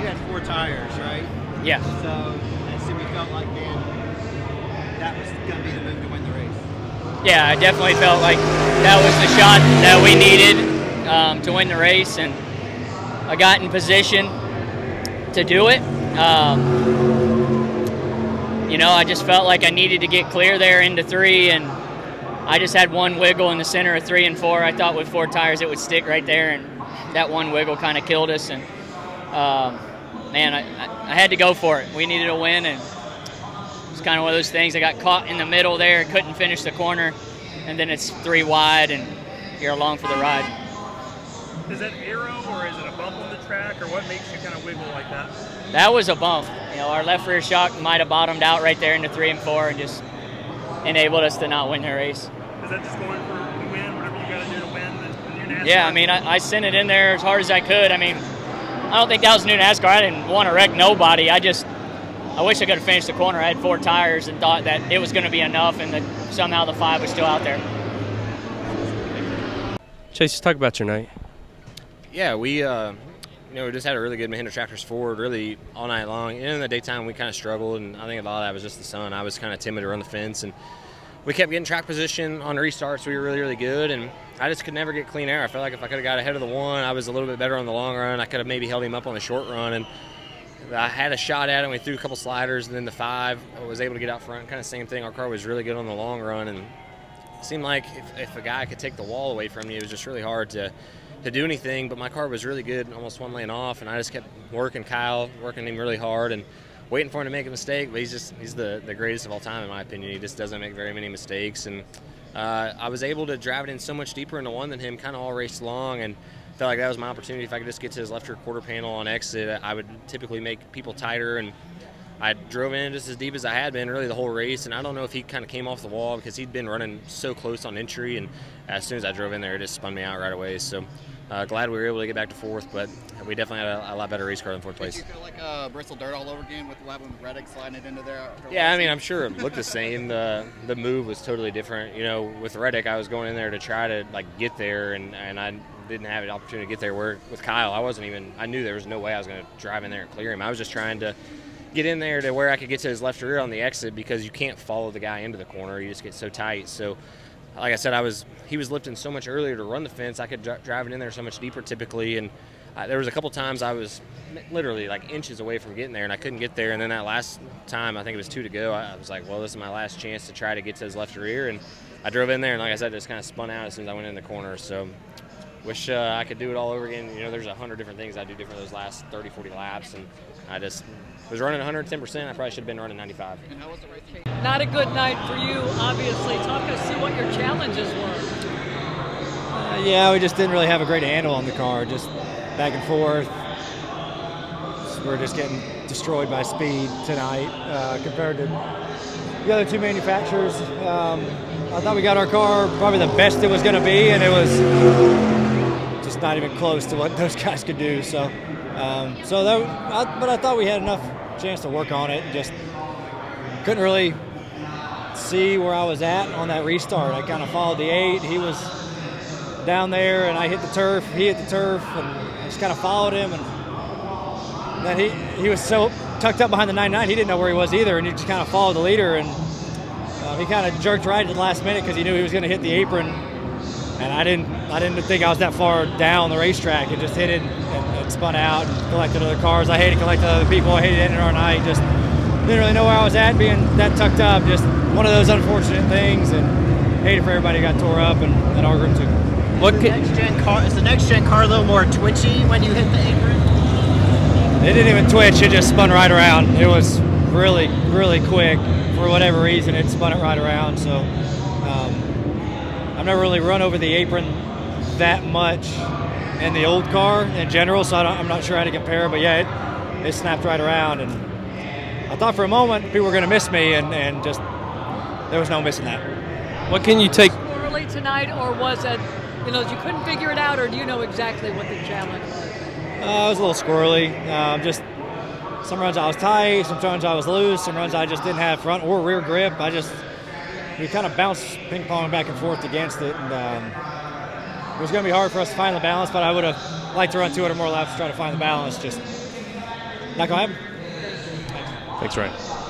had 4 tires, right? Yeah. So I assume you felt like then that was going to be the move to win the race. Yeah, I definitely felt like that was the shot that we needed to win the race, and I got in position to do it. You know, I just felt like I needed to get clear there into 3, and I just had one wiggle in the center of 3 and 4. I thought with 4 tires it would stick right there, and that one wiggle kind of killed us. And man, I had to go for it. We needed a win, and it's kind of one of those things. I got caught in the middle there, couldn't finish the corner, and then it's 3 wide, and you're along for the ride. Is that arrow, or is it a bump on the track, or what makes you kind of wiggle like that? That was a bump. You know, our left rear shock might have bottomed out right there into 3 and 4 and just enabled us to not win the race. Is that just going for the win, whatever you got to do to win? Yeah, I mean, I sent it in there as hard as I could. I mean, I don't think that was new NASCAR. I didn't want to wreck nobody. I wish I could have finished the corner. I had 4 tires and thought that it was going to be enough, and that somehow the 5 was still out there. Chase, just talk about your night. Yeah, we we just had a really good Mahindra Tractors forward really all night long. And in the daytime, we kind of struggled, and I think a lot of that was just the sun. I was kind of timid to run the fence, and we kept getting track position on restarts. We were really, really good, and I just could never get clean air. I felt like if I could have got ahead of the 1, I was a little bit better on the long run. I could have maybe held him up on the short run, and I had a shot at him. We threw a couple sliders, and then the 5 I was able to get out front. Kind of same thing. Our car was really good on the long run, and it seemed like if a guy could take the wall away from you, it was just really hard to do anything. But my car was really good, almost 1 lane off, and I just kept working him really hard and waiting for him to make a mistake. But he's the greatest of all time, in my opinion. He just doesn't make very many mistakes, and I was able to drive it in so much deeper into 1 than him kind of all race long, and felt like that was my opportunity. If I could just get to his left rear quarter panel on exit, I would typically make people tighter, and I drove in just as deep as I had been really the whole race. And I don't know if he kind of came off the wall because he'd been running so close on entry, and as soon as I drove in there, it just spun me out right away. So glad we were able to get back to 4th, but we definitely had a lot better race car than 4th place. Did you feel like Bristol dirt all over again with what happened with Reddick sliding it into there? Yeah, I mean, I'm sure it looked the same. The move was totally different. You know, with Reddick, I was going in there to try to get there, and I didn't have an opportunity to get there. Where with Kyle, I knew there was no way I was going to drive in there and clear him. I was just trying to get in there to where I could get to his left rear on the exit, because you can't follow the guy into the corner. You just get so tight. So, like I said, he was lifting so much earlier to run the fence. I could drive it in there so much deeper typically, and there was a couple times I was literally like inches away from getting there, and I couldn't get there. And then that last time, I think it was 2 to go, I was like, well, this is my last chance to try to get to his left rear, and I drove in there, and like I said, just kind of spun out as soon as I went in the corner. So wish I could do it all over again. You know, there's 100 different things I do different those last 30, 40 laps, and I just was running 110%. I probably should have been running 95. And how was the race? Not a good night for you, obviously. Talk us through what your challenges were. Yeah, we just didn't really have a great handle on the car, just back and forth. We're just getting destroyed by speed tonight compared to the other 2 manufacturers. I thought we got our car probably the best it was going to be, and it was just not even close to what those guys could do. So, but I thought we had enough chance to work on it, and just couldn't really see where I was at on that restart. I kind of followed the 8. He was down there, and I hit the turf. He hit the turf, and I just kind of followed him. And then he was so tucked up behind the 99, he didn't know where he was either, and he just kind of followed the leader. And he kind of jerked right at the last minute because he knew he was going to hit the apron. And I didn't think I was that far down the racetrack. It just hit it and spun out and collected other cars. I hated collecting other people. I hated ending our night. Just didn't really know where I was at being that tucked up. Just one of those unfortunate things, and hated for everybody who got tore up and our group too. Is the next gen car a little more twitchy when you hit the apron? It didn't even twitch. It just spun right around. It was really, really quick. For whatever reason, it spun it right around. So I've never really run over the apron that much in the old car in general, so I'm not sure how to compare. But yeah, it snapped right around, and I thought for a moment people were going to miss me, and just there was no missing that. What can you take? Early tonight, or was it, you couldn't figure it out, or do you know exactly what the challenge was? It was a little squirrely. Just some runs I was tight, some runs I was loose, some runs I just didn't have front or rear grip. We kind of bounced ping-pong back and forth against it, and it was going to be hard for us to find the balance, but I would have liked to run 200 more laps to try to find the balance. Just Not gonna happen. Thanks, Ryan.